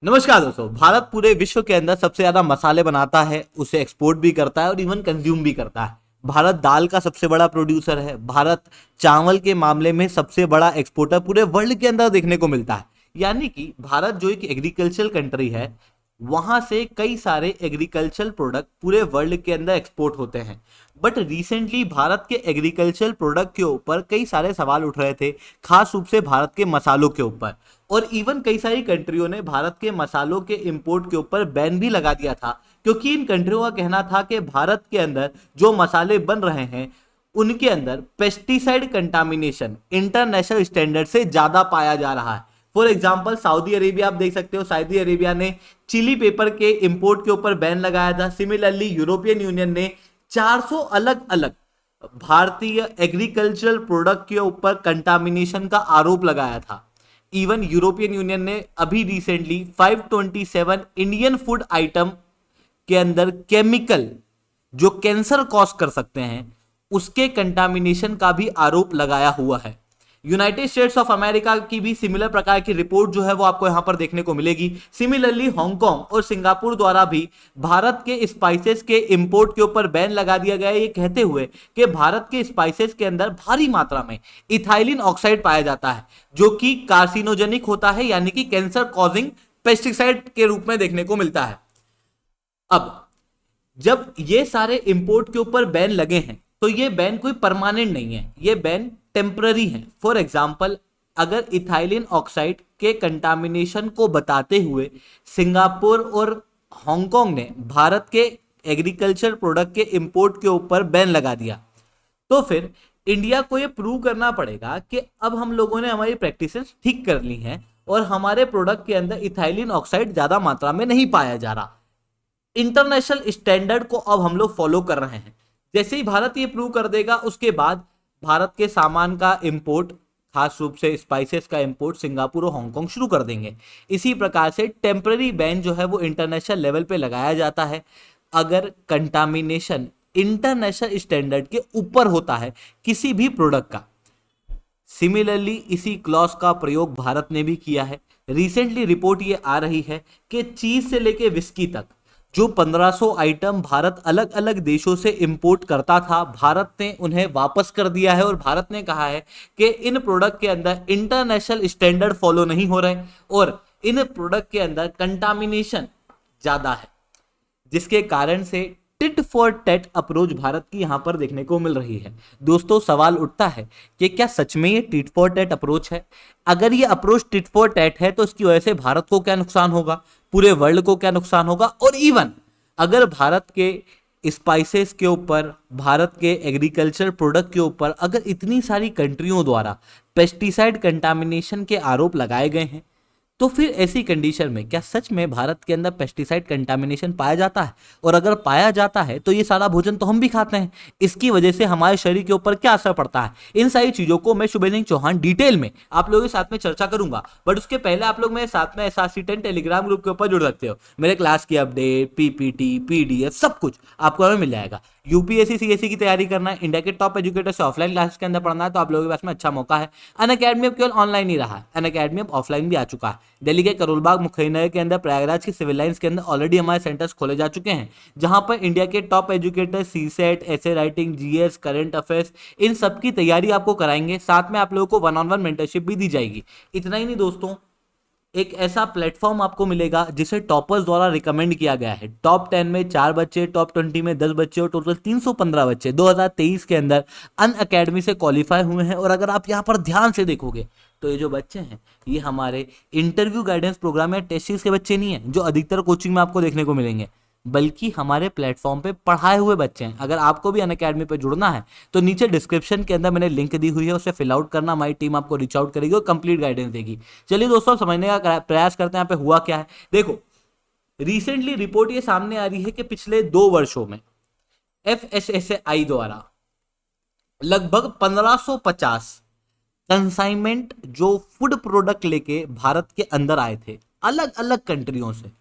नमस्कार दोस्तों। भारत पूरे विश्व के अंदर सबसे ज्यादा मसाले बनाता है, उसे एक्सपोर्ट भी करता है और इवन कंज्यूम भी करता है। भारत दाल का सबसे बड़ा प्रोड्यूसर है। भारत चावल के मामले में सबसे बड़ा एक्सपोर्टर पूरे वर्ल्ड के अंदर देखने को मिलता है। यानी कि भारत जो एक एग्रीकल्चरल कंट्री है, वहां से कई सारे एग्रीकल्चरल प्रोडक्ट पूरे वर्ल्ड के अंदर एक्सपोर्ट होते हैं। बट रिसेंटली भारत के एग्रीकल्चरल प्रोडक्ट के ऊपर कई सारे सवाल उठ रहे थे, खास रूप से भारत के मसालों के ऊपर। और इवन कई सारी कंट्रियों ने भारत के मसालों के इंपोर्ट के ऊपर बैन भी लगा दिया था, क्योंकि इन कंट्रियों का कहना था कि भारत के अंदर जो मसाले बन रहे हैं उनके अंदर पेस्टिसाइड कंटामिनेशन इंटरनेशनल स्टैंडर्ड से ज्यादा पाया जा रहा है। फॉर एग्जाम्पल सऊदी अरेबिया आप देख सकते हो, सऊदी अरेबिया ने चिली पेपर के इंपोर्ट के ऊपर बैन लगाया था। सिमिलरली यूरोपियन यूनियन ने 400 अलग अलग भारतीय एग्रीकल्चरल प्रोडक्ट के ऊपर कंटामिनेशन का आरोप लगाया था। इवन यूरोपियन यूनियन ने अभी रिसेंटली 527 इंडियन फूड आइटम के अंदर केमिकल जो कैंसर कॉज कर सकते हैं उसके कंटामिनेशन का भी आरोप लगाया हुआ है। यूनाइटेड स्टेट्स ऑफ अमेरिका की भी सिमिलर प्रकार की रिपोर्ट जो है वो आपको यहां पर देखने को मिलेगी। सिमिलरली हांगकांग और सिंगापुर द्वारा भी भारत के स्पाइसेस के इंपोर्ट के ऊपर बैन लगा दिया गया है, ये कहते हुए कि भारत के स्पाइसेस के अंदर भारी मात्रा में इथाइलिन ऑक्साइड पाया जाता है, जो कि कार्सिनोजेनिक होता है, यानी कि कैंसर कॉजिंग पेस्टिसाइड के रूप में देखने को मिलता है। अब जब ये सारे इंपोर्ट के ऊपर बैन लगे हैं तो ये बैन कोई परमानेंट नहीं है, ये बैन टेम्पररी है। फॉर एग्जाम्पल, अगर इथाइलिन ऑक्साइड के कंटामिनेशन को बताते हुए सिंगापुर और हांगकांग ने भारत के एग्रीकल्चर प्रोडक्ट के इंपोर्ट के ऊपर बैन लगा दिया, तो फिर इंडिया को ये प्रूव करना पड़ेगा कि अब हम लोगों ने हमारी प्रैक्टिसेस ठीक कर ली हैं और हमारे प्रोडक्ट के अंदर इथाइलिन ऑक्साइड ज्यादा मात्रा में नहीं पाया जा रहा। इंटरनेशनल स्टैंडर्ड को अब हम लोग फॉलो कर रहे हैं। जैसे ही भारत ये प्रूव कर देगा, उसके बाद भारत के सामान का इंपोर्ट, खास रूप से स्पाइसेस का इंपोर्ट, सिंगापुर और हांगकांग शुरू कर देंगे। इसी प्रकार से टेम्पररी बैन जो है वो इंटरनेशनल लेवल पे लगाया जाता है अगर कंटामिनेशन इंटरनेशनल स्टैंडर्ड के ऊपर होता है किसी भी प्रोडक्ट का। सिमिलरली इसी क्लॉज का प्रयोग भारत ने भी किया है। रिसेंटली रिपोर्ट ये आ रही है कि चीज से लेके विस्की तक जो 1500 आइटम भारत अलग अलग देशों से इंपोर्ट करता था, भारत ने उन्हें वापस कर दिया है और भारत ने कहा है कि इन प्रोडक्ट के अंदर इंटरनेशनल स्टैंडर्ड फॉलो नहीं हो रहे और इन प्रोडक्ट के अंदर कंटामिनेशन ज्यादा है, जिसके कारण से tit for tat approach Bharat की यहां पर देखने को मिल रही है। दोस्तों, सवाल उठता है कि क्या सच में ये टिट फॉर टैट अप्रोच है? अगर ये अप्रोच टिट फॉर टैट है तो इसकी वजह से भारत को क्या नुकसान होगा, पूरे वर्ल्ड को क्या नुकसान होगा? और इवन अगर भारत के स्पाइसेस के ऊपर, भारत के एग्रीकल्चर प्रोडक्ट के ऊपर अगर इतनी सारी कंट्रियों द्वारा पेस्टिसाइड कंटामिनेशन के आरोप लगाए गए हैं, तो फिर ऐसी कंडीशन में क्या सच में भारत के अंदर पेस्टिसाइड कंटामिनेशन पाया जाता है? और अगर पाया जाता है तो ये सारा भोजन तो हम भी खाते हैं, इसकी वजह से हमारे शरीर के ऊपर क्या असर पड़ता है? इन सारी चीजों को मैं शुभेंदु चौहान डिटेल में आप लोगों के साथ में चर्चा करूंगा। बट उसके पहले आप लोग मेरे साथ में SRC10 टेलीग्राम ग्रुप के ऊपर जुड़ सकते हो। मेरे क्लास की अपडेट, PPT, PDF सब कुछ आपको हमें मिल जाएगा। यूपीएससी CSE की तैयारी करना है, इंडिया के टॉप एजुकेटर से ऑफलाइन क्लासेस के अंदर पढ़ना है, तो आप लोगों के पास में अच्छा मौका है। अनअकैडमी अब केवल ऑनलाइन ही रहा है, अनअकैडमी अब ऑफलाइन भी आ चुका है। दिल्ली के करोलबाग मुखैनगर के अंदर, प्रयागराज के सिविल लाइंस के अंदर ऑलरेडी हमारे सेंटर्स खोले जा चुके हैं, जहां पर इंडिया के टॉप एजुकेटर CSET, ऐसे राइटिंग, GS, करंट अफेयर्स, इन सब की तैयारी आपको कराएंगे। साथ में आप लोगों को 1-on-1 मेंटरशिप भी दी जाएगी। इतना ही नहीं दोस्तों, एक ऐसा प्लेटफॉर्म आपको मिलेगा जिसे टॉपर्स द्वारा रिकमेंड किया गया है। टॉप 10 में 4 बच्चे, टॉप 20 में 10 बच्चे और टोटल 315 बच्चे 2023 के अंदर अनअकैडमी से क्वालिफाई हुए हैं। और अगर आप यहाँ पर ध्यान से देखोगे तो ये जो बच्चे हैं ये हमारे इंटरव्यू गाइडेंस प्रोग्राम या टेस्ट सीरीज के बच्चे नहीं हैं जो अधिकतर कोचिंग में आपको देखने को मिलेंगे, बल्कि हमारे प्लेटफॉर्म पे पढ़ाए हुए बच्चे हैं। अगर आपको भी अनअकैडमी पे जुड़ना है तो नीचे डिस्क्रिप्शन के अंदर मैंने लिंक दी हुई है, उसे फिल आउट करना, हमारी टीम आपको रीच आउट करेगी और कंप्लीट गाइडेंस देगी। चलिए दोस्तों, समझने का प्रयास करते हैं यहाँ पे हुआ क्या है। देखो, रिसेंटली रिपोर्ट ये सामने आ रही है कि पिछले 2 वर्षों में FSSAI द्वारा लगभग 1550 कंसाइनमेंट जो फूड प्रोडक्ट लेके भारत के अंदर आए थे अलग अलग कंट्रियों से,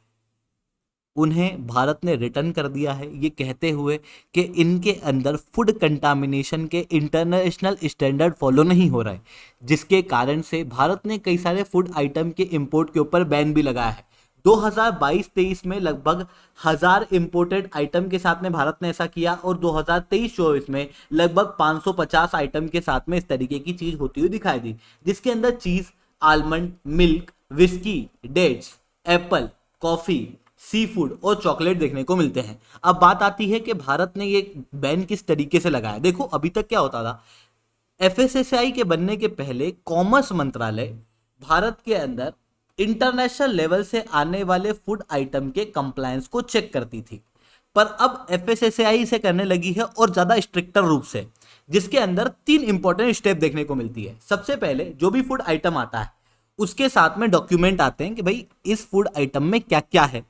उन्हें भारत ने रिटर्न कर दिया है, ये कहते हुए कि इनके अंदर फूड कंटामिनेशन के इंटरनेशनल स्टैंडर्ड फॉलो नहीं हो रहा है, जिसके कारण से भारत ने कई सारे फूड आइटम के इंपोर्ट के ऊपर बैन भी लगाया है। 2022-23 में लगभग 1000 इंपोर्टेड आइटम के साथ में भारत ने ऐसा किया और 2023-24 में लगभग 550 आइटम के साथ में इस तरीके की चीज होती हुई दिखाई दी, जिसके अंदर cheese, almond, milk, whisky, dates, apple, coffee, sea food और चॉकलेट देखने को मिलते हैं। अब बात आती है कि भारत ने ये बैन किस तरीके से लगाया। देखो अभी तक क्या होता था, एफएसएसआई के बनने के पहले कॉमर्स मंत्रालय भारत के अंदर इंटरनेशनल लेवल से आने वाले फूड आइटम के कंप्लायंस को चेक करती थी, पर अब एफएसएसआई से करने लगी है और ज्यादा स्ट्रिक्टर रूप से, जिसके अंदर 3 इंपॉर्टेंट स्टेप देखने को मिलती है। सबसे पहले जो भी फूड आइटम आता है उसके साथ में डॉक्यूमेंट आते हैं कि भाई इस फूड आइटम में क्या क्या है,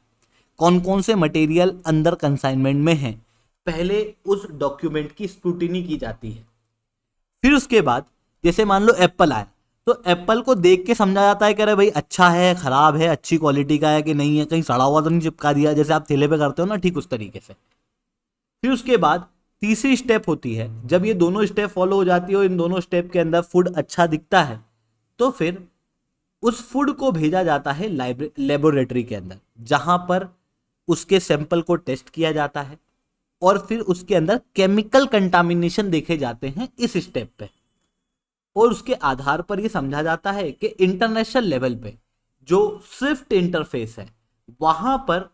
कौन कौन से मटेरियल अंदर कंसाइनमेंट में है। पहले उस डॉक्यूमेंट की स्क्रूटिनी की जाती है। फिर उसके बाद जैसे मान लो एप्पल आया तो एप्पल को देख के समझा जाता है कि अरे भाई अच्छा है, खराब है, अच्छी क्वालिटी का है कि नहीं है, कहीं सड़ा हुआ तो नहीं चिपका दिया, जैसे आप ठेले पे करते हो ना, ठीक उस तरीके से। फिर उसके बाद तीसरी स्टेप होती है, जब ये दोनों स्टेप फॉलो हो जाती है और इन दोनों स्टेप के अंदर फूड अच्छा दिखता है तो फिर उस फूड को भेजा जाता है लेबोरेटरी के अंदर, जहां पर उसके सैंपल को टेस्ट किया जाता है और फिर उसके अंदर केमिकल कंटामिनेशन देखे जाते हैं इस स्टेप पे, और उसके आधार पर यह समझा जाता है कि इंटरनेशनल लेवल पे जो स्विफ्ट इंटरफेस है वहां पर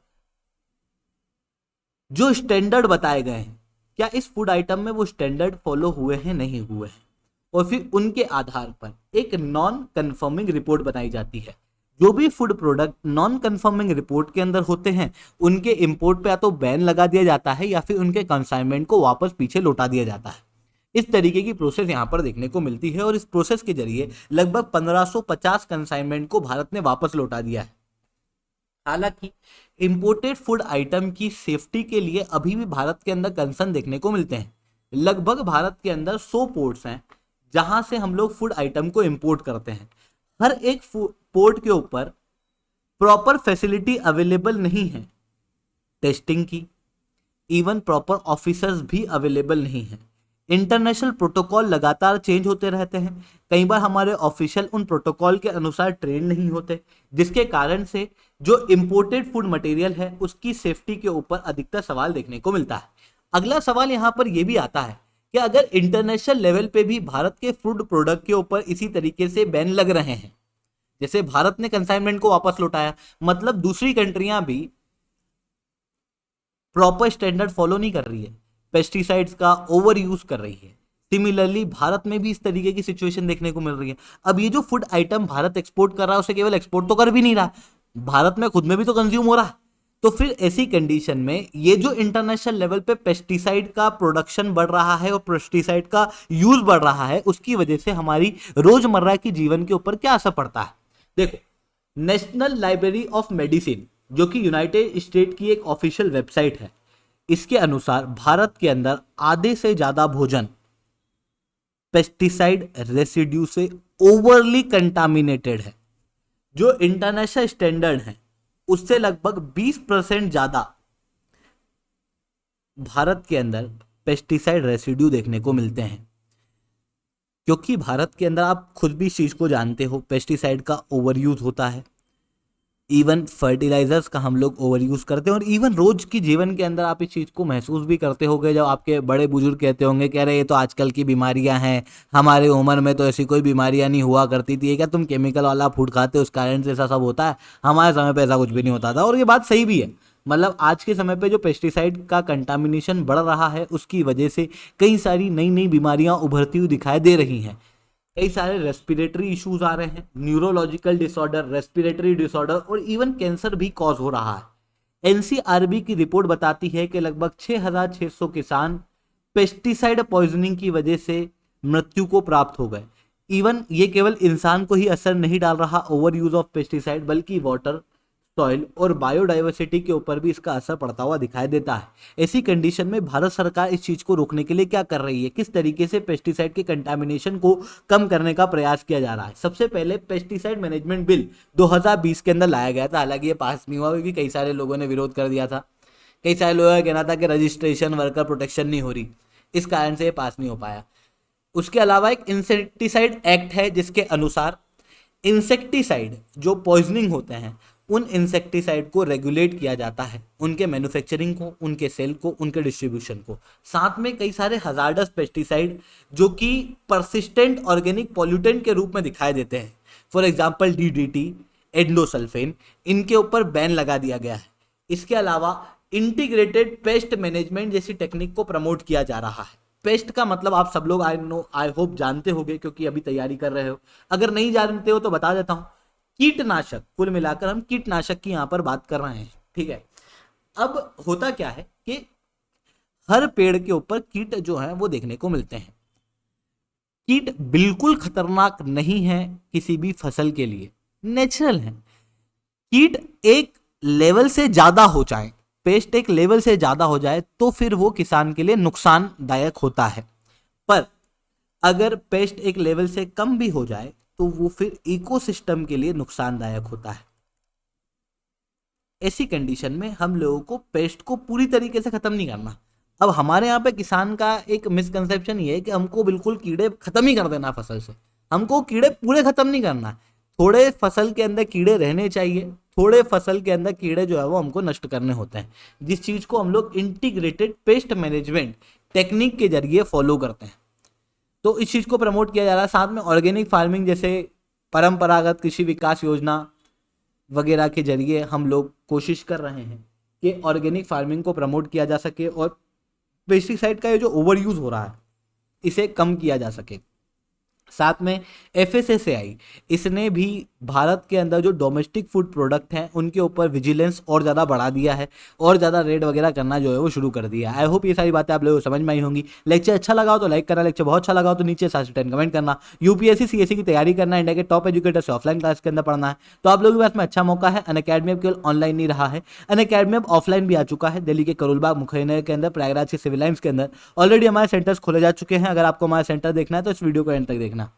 जो स्टैंडर्ड बताए गए हैं, क्या इस फूड आइटम में वो स्टैंडर्ड फॉलो हुए हैं नहीं हुए हैं, और फिर उनके आधार पर एक नॉन कंफर्मिंग रिपोर्ट बनाई जाती है। जो भी food product non conforming report के अंदर होते हैं उनके इंपोर्ट पे या तो बैन लगा दिया जाता है या फिर उनके कंसाइनमेंट को वापस पीछे लौटा दिया जाता है। इस तरीके की प्रोसेस यहाँ पर देखने को मिलती है और इस प्रोसेस के जरिए लगभग 1550 कंसाइनमेंट को भारत ने वापस लौटा दिया है। हालांकि इंपोर्टेड फूड आइटम की सेफ्टी के लिए अभी भी भारत के अंदर कंसर्न देखने को मिलते हैं। लगभग भारत के अंदर 100 पोर्ट्स हैं जहां से हम लोग फूड आइटम को इंपोर्ट करते हैं। हर एक पोर्ट के ऊपर प्रॉपर फैसिलिटी अवेलेबल नहीं है टेस्टिंग की, इवन प्रॉपर ऑफिसर्स भी अवेलेबल नहीं है। इंटरनेशनल प्रोटोकॉल लगातार चेंज होते रहते हैं, कई बार हमारे ऑफिशियल उन प्रोटोकॉल के अनुसार ट्रेन नहीं होते, जिसके कारण से जो इंपोर्टेड फूड मटेरियल है उसकी सेफ्टी के ऊपर अधिकतर सवाल देखने को मिलता है। अगला सवाल यहाँ पर यह भी आता है कि अगर इंटरनेशनल लेवल पे भी भारत के फूड प्रोडक्ट के ऊपर इसी तरीके से बैन लग रहे हैं, जैसे भारत ने कंसाइनमेंट को वापस लौटाया, मतलब दूसरी कंट्रियां भी प्रॉपर स्टैंडर्ड फॉलो नहीं कर रही है, पेस्टिसाइड्स का ओवर यूज कर रही है। सिमिलरली भारत में भी इस तरीके की सिचुएशन देखने को मिल रही है। अब ये जो फूड आइटम भारत एक्सपोर्ट कर रहा है उसे केवल एक्सपोर्ट तो कर भी नहीं रहा, भारत में खुद में भी तो कंज्यूम हो रहा है। तो फिर ऐसी कंडीशन में ये जो इंटरनेशनल लेवल पे पेस्टिसाइड का प्रोडक्शन बढ़ रहा है और पेस्टिसाइड का यूज बढ़ रहा है, उसकी वजह से हमारी रोजमर्रा की जीवन के ऊपर क्या असर पड़ता है। देखो, नेशनल लाइब्रेरी ऑफ मेडिसिन जो कि यूनाइटेड स्टेट की एक ऑफिशियल वेबसाइट है, इसके अनुसार भारत के अंदर आधे से ज्यादा भोजन पेस्टिसाइड रेसिड्यू से ओवरली कंटामिनेटेड है। जो इंटरनेशनल स्टैंडर्ड है उससे लगभग 20% ज्यादा भारत के अंदर पेस्टिसाइड रेसिड्यू देखने को मिलते हैं, क्योंकि भारत के अंदर आप खुद भी इस चीज को जानते हो, पेस्टिसाइड का ओवर यूज होता है, इवन फर्टिलाइजर्स का हम लोग ओवर यूज करते हैं, और इवन रोज की जीवन के अंदर आप इस चीज को महसूस भी करते होंगे जब आपके बड़े बुजुर्ग कहते होंगे कह रहे ये तो आजकल की बीमारियां हैं, हमारे उम्र में तो ऐसी कोई बीमारियां नहीं हुआ करती थी, क्या तुम केमिकल वाला फूड खाते हो उस कारण से ऐसा सब होता है, हमारे समय पे ऐसा कुछ भी नहीं होता था। और ये बात सही भी है, मतलब आज के समय पे जो पेस्टिसाइड का कंटामिनेशन बढ़ रहा है उसकी वजह से कई सारी नई नई बीमारियां उभरती हुई दिखाई दे रही हैं। कई सारे रेस्पिरेटरी इश्यूज आ रहे हैं, न्यूरोलॉजिकल डिसऑर्डर, रेस्पिरेटरी डिसऑर्डर और इवन कैंसर भी कॉज हो रहा है। एनसीआरबी की रिपोर्ट बताती है कि लगभग 6600 किसान पेस्टिसाइड पॉइजनिंग की वजह से मृत्यु को प्राप्त हो गए। इवन ये केवल इंसान को ही असर नहीं डाल रहा ओवर यूज ऑफ पेस्टिसाइड, बल्कि वाटर, सॉइल और बायोडाइवर्सिटी के ऊपर भी इसका असर पड़ता हुआ दिखाई देता है। ऐसी कंडीशन में भारत सरकार इस चीज को रोकने के लिए क्या कर रही है, किस तरीके से पेस्टिसाइड के कंटामिनेशन को कम करने का प्रयास किया जा रहा है। सबसे पहले पेस्टिसाइड मैनेजमेंट बिल 2020 के अंदर लाया गया था, हालांकि ये पास नहीं हुआ क्योंकि कई सारे लोगों ने विरोध कर दिया था। कई सारे लोगों का कहना था कि रजिस्ट्रेशन, वर्कर प्रोटेक्शन नहीं हो रही, इस कारण से ये पास नहीं हो पाया। उसके अलावा एक इंसेक्टिसाइड एक्ट है जिसके अनुसार इंसेक्टिसाइड जो पॉइजनिंग होते हैं उन इंसेक्टिसाइड को रेगुलेट किया जाता है, उनके मैन्युफैक्चरिंग को, उनके सेल को, उनके डिस्ट्रीब्यूशन को। साथ में कई सारे हजार्डस पेस्टिसाइड जो कि परसिस्टेंट ऑर्गेनिक पॉल्यूटेंट के रूप में दिखाई देते हैं, फॉर एग्जांपल डीडीटी, एंडोसल्फेन, इनके ऊपर बैन लगा दिया गया है। इसके अलावा इंटीग्रेटेड पेस्ट मैनेजमेंट जैसी टेक्निक को प्रमोट किया जा रहा है। पेस्ट का मतलब आप सब लोग आई होप जानते होंगे, क्योंकि अभी तैयारी कर रहे हो। अगर नहीं जानते हो तो बता देता हूं, कीटनाशक, कुल मिलाकर हम कीटनाशक की यहां पर बात कर रहे हैं, ठीक है। अब होता क्या है कि हर पेड़ के ऊपर कीट जो है वो देखने को मिलते हैं। कीट बिल्कुल खतरनाक नहीं है किसी भी फसल के लिए, नेचुरल है। कीट एक लेवल से ज्यादा हो जाए, पेस्ट एक लेवल से ज्यादा हो जाए तो फिर वो किसान के लिए नुकसानदायक होता है। पर अगर पेस्ट एक लेवल से कम भी हो जाए तो वो फिर इकोसिस्टम के लिए नुकसानदायक होता है। ऐसी कंडीशन में हम लोगों को पेस्ट को पूरी तरीके से खत्म नहीं करना। अब हमारे यहाँ पे किसान का एक मिसकंसेप्शन ये है कि हमको बिल्कुल कीड़े खत्म ही कर देना फसल से। हमको कीड़े पूरे खत्म नहीं करना, थोड़े फसल के अंदर कीड़े रहने चाहिए, थोड़े फसल के अंदर कीड़े जो है वो हमको नष्ट करने होते हैं, जिस चीज को हम लोग इंटीग्रेटेड पेस्ट मैनेजमेंट टेक्निक के जरिए फॉलो करते हैं। तो इस चीज को प्रमोट किया जा रहा है। साथ में ऑर्गेनिक फार्मिंग जैसे परंपरागत कृषि विकास योजना वगैरह के जरिए हम लोग कोशिश कर रहे हैं कि ऑर्गेनिक फार्मिंग को प्रमोट किया जा सके और पेस्टिसाइड का ये जो ओवर यूज हो रहा है इसे कम किया जा सके। साथ में FSSAI, इसने भी भारत के अंदर जो डोमेस्टिक फूड प्रोडक्ट हैं उनके ऊपर विजिलेंस और ज़्यादा बढ़ा दिया है और ज़्यादा रेड वगैरह करना जो है वो शुरू कर दिया है। आई होप ये सारी बातें आप लोगों को समझ में आई होंगी। लेक्चर अच्छा लगा हो तो लाइक करना, लेक्चर बहुत अच्छा लगा हो तो नीचे 7 से 10 कमेंट करना। UPSC CSE की तैयारी करना है, इंडिया के टॉप एजुकेटर से ऑफलाइन क्लास के अंदर पढ़ना है तो आप लोगों के पास में अच्छा मौका है। अनअकैडमी अब केवल ऑनलाइन नहीं रहा है, अनअकैडमी अब ऑफलाइन भी आ चुका है। दिल्ली के करोलबाग मुखैना के अंदर, प्रयागराज के सिविल लाइन्स के अंदर ऑलरेडी हमारे सेंटर्स खोले जा चुके हैं। अगर आपको हमारा सेंटर देखना है तो इस वीडियो को एंड तक देखना।